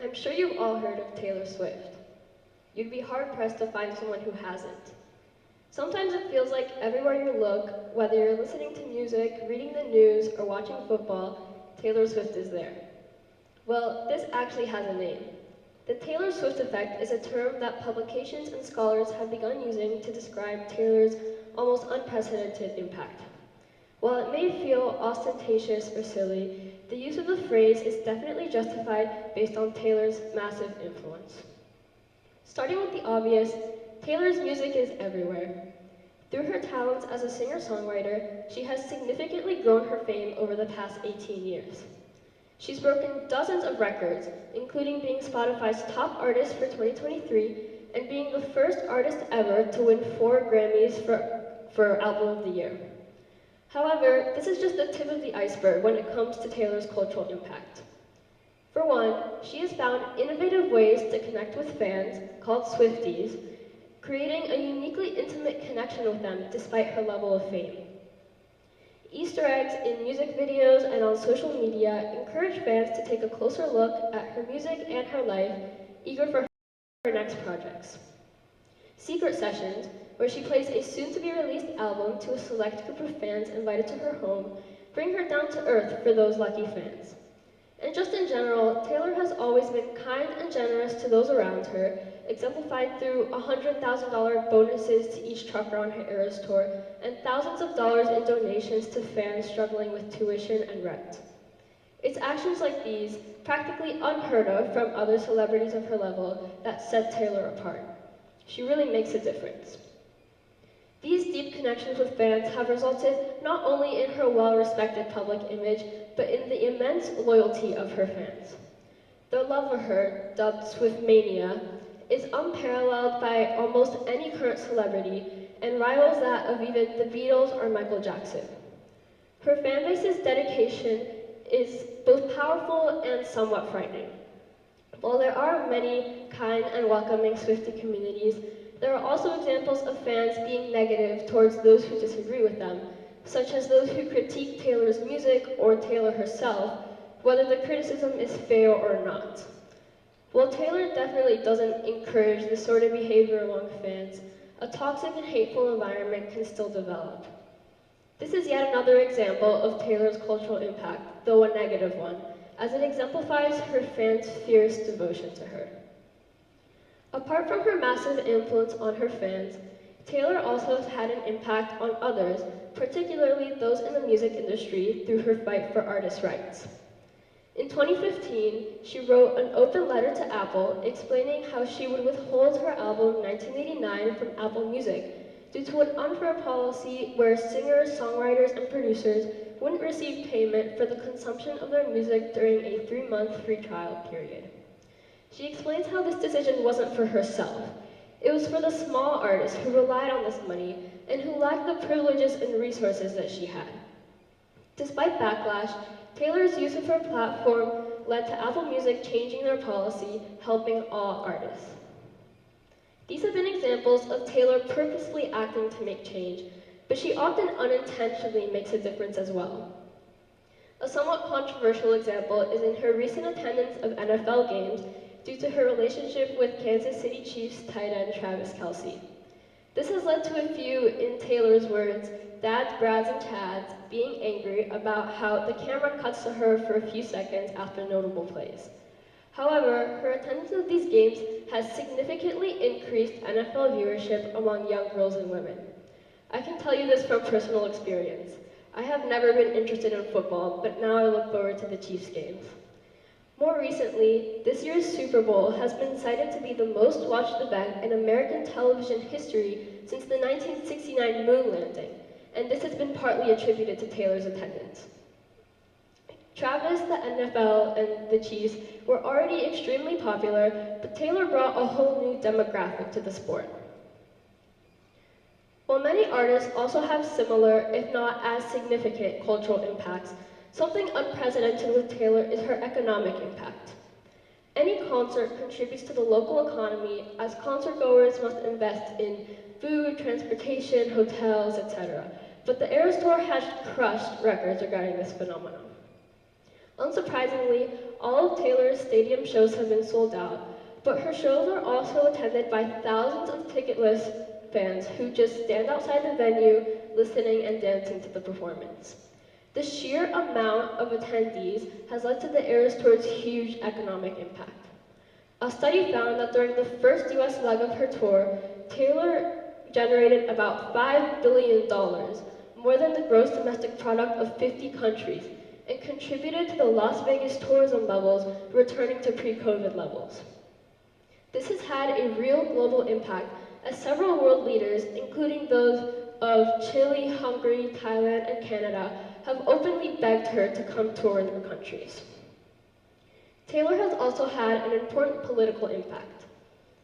I'm sure you've all heard of Taylor Swift. You'd be hard-pressed to find someone who hasn't. Sometimes it feels like everywhere you look, whether you're listening to music, reading the news, or watching football, Taylor Swift is there. Well, this actually has a name. The Taylor Swift effect is a term that publications and scholars have begun using to describe Taylor's almost unprecedented impact. While it may feel ostentatious or silly, the use of the phrase is definitely justified based on Taylor's massive influence. Starting with the obvious, Taylor's music is everywhere. Through her talents as a singer-songwriter, she has significantly grown her fame over the past 18 years. She's broken dozens of records, including being Spotify's top artist for 2023 and being the first artist ever to win 4 Grammys for Album of the Year. However, this is just the tip of the iceberg when it comes to Taylor's cultural impact. For one, she has found innovative ways to connect with fans, called Swifties, creating a uniquely intimate connection with them despite her level of fame. Easter eggs in music videos and on social media encourage fans to take a closer look at her music and her life, eager for her next projects. Secret Sessions, where she plays a soon-to-be-released album to a select group of fans invited to her home, bring her down to earth for those lucky fans. And just in general, Taylor has always been kind and generous to those around her, exemplified through $100,000 bonuses to each trucker on her Eras tour, and thousands of dollars in donations to fans struggling with tuition and rent. It's actions like these, practically unheard of from other celebrities of her level, that set Taylor apart. She really makes a difference. These deep connections with fans have resulted not only in her well-respected public image, but in the immense loyalty of her fans. Their love for her, dubbed Swiftmania, is unparalleled by almost any current celebrity and rivals that of even the Beatles or Michael Jackson. Her fanbase's dedication is both powerful and somewhat frightening. While there are many kind and welcoming Swiftie communities, there are also examples of fans being negative towards those who disagree with them, such as those who critique Taylor's music or Taylor herself, whether the criticism is fair or not. While Taylor definitely doesn't encourage this sort of behavior among fans, a toxic and hateful environment can still develop. This is yet another example of Taylor's cultural impact, though a negative one, as it exemplifies her fans' fierce devotion to her. Apart from her massive influence on her fans, Taylor also has had an impact on others, particularly those in the music industry, through her fight for artists' rights. In 2015, she wrote an open letter to Apple explaining how she would withhold her album 1989 from Apple Music due to an unfair policy where singers, songwriters, and producers wouldn't receive payment for the consumption of their music during a 3-month free trial period. She explains how this decision wasn't for herself. It was for the small artists who relied on this money and who lacked the privileges and resources that she had. Despite backlash, Taylor's use of her platform led to Apple Music changing their policy, helping all artists. These have been examples of Taylor purposefully acting to make change, but she often unintentionally makes a difference as well. A somewhat controversial example is in her recent attendance of NFL games due to her relationship with Kansas City Chiefs tight end Travis Kelce. This has led to a few, in Taylor's words, dads, brads, and chads being angry about how the camera cuts to her for a few seconds after notable plays. However, her attendance at these games has significantly increased NFL viewership among young girls and women. I can tell you this from personal experience. I have never been interested in football, but now I look forward to the Chiefs games. More recently, this year's Super Bowl has been cited to be the most watched event in American television history since the 1969 moon landing, and this has been partly attributed to Taylor's attendance. Travis, the NFL, and the Chiefs were already extremely popular, but Taylor brought a whole new demographic to the sport. While many artists also have similar, if not as significant, cultural impacts, something unprecedented with Taylor is her economic impact. Any concert contributes to the local economy as concertgoers must invest in food, transportation, hotels, etc. But the Eras Tour has crushed records regarding this phenomenon. Unsurprisingly, all of Taylor's stadium shows have been sold out, but her shows are also attended by thousands of ticketless fans who just stand outside the venue, listening and dancing to the performance. The sheer amount of attendees has led to the Eras Tour's huge economic impact. A study found that during the first US leg of her tour, Taylor generated about $5 billion, more than the gross domestic product of 50 countries, and contributed to the Las Vegas tourism levels returning to pre-COVID levels. This has had a real global impact, as several world leaders, including those of Chile, Hungary, Thailand, and Canada, have openly begged her to come tour in their countries. Taylor has also had an important political impact.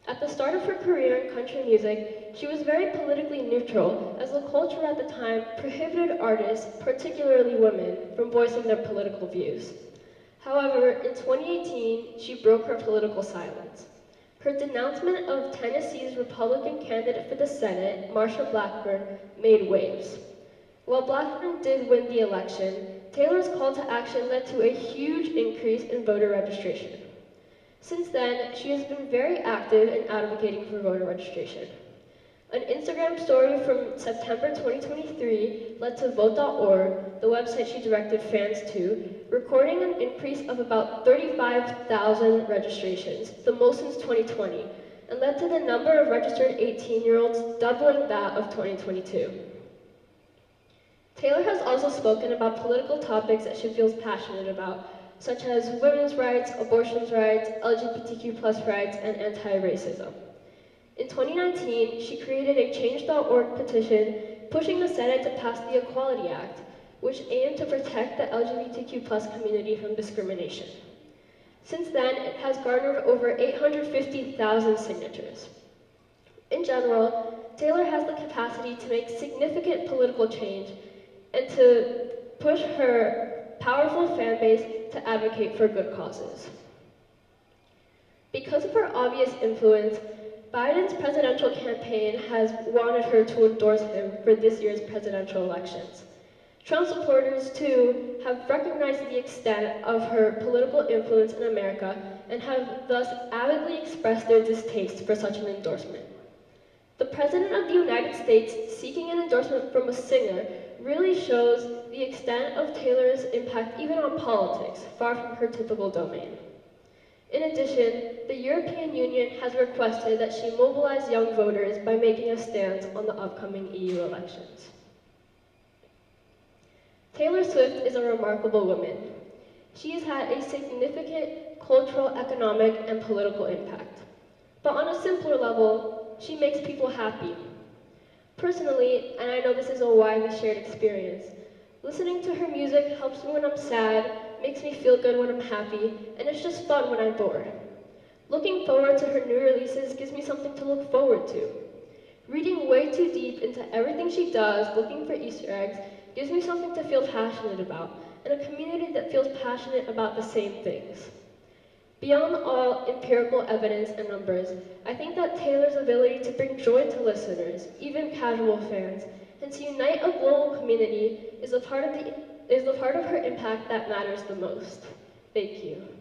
At the start of her career in country music, she was very politically neutral, as the culture at the time prohibited artists, particularly women, from voicing their political views. However, in 2018, she broke her political silence. Her denouncement of Tennessee's Republican candidate for the Senate, Marsha Blackburn, made waves. While Blackburn did win the election, Taylor's call to action led to a huge increase in voter registration. Since then, she has been very active in advocating for voter registration. An Instagram story from September 2023 led to Vote.org, the website she directed fans to, recording an increase of about 35,000 registrations, the most since 2020, and led to the number of registered 18-year-olds doubling that of 2022. Taylor has also spoken about political topics that she feels passionate about, such as women's rights, abortion rights, LGBTQ+ rights, and anti-racism. In 2019, she created a Change.org petition pushing the Senate to pass the Equality Act, which aimed to protect the LGBTQ+ community from discrimination. Since then, it has garnered over 850,000 signatures. In general, Taylor has the capacity to make significant political change and to push her powerful fan base to advocate for good causes. Because of her obvious influence, Biden's presidential campaign has wanted her to endorse him for this year's presidential elections. Trump supporters, too, have recognized the extent of her political influence in America and have thus avidly expressed their distaste for such an endorsement. The President of the United States seeking an endorsement from a singer really shows the extent of Taylor's impact even on politics, far from her typical domain. In addition, the European Union has requested that she mobilize young voters by making a stance on the upcoming EU elections. Taylor Swift is a remarkable woman. She has had a significant cultural, economic, and political impact. But on a simpler level, she makes people happy. Personally, and I know this is a widely shared experience, listening to her music helps me when I'm sad, makes me feel good when I'm happy, and it's just fun when I'm bored. Looking forward to her new releases gives me something to look forward to. Reading way too deep into everything she does, looking for Easter eggs, gives me something to feel passionate about, and a community that feels passionate about the same things. Beyond all empirical evidence and numbers, I think that Taylor's ability to bring joy to listeners, even casual fans, and to unite a global community is the part of her impact that matters the most. Thank you.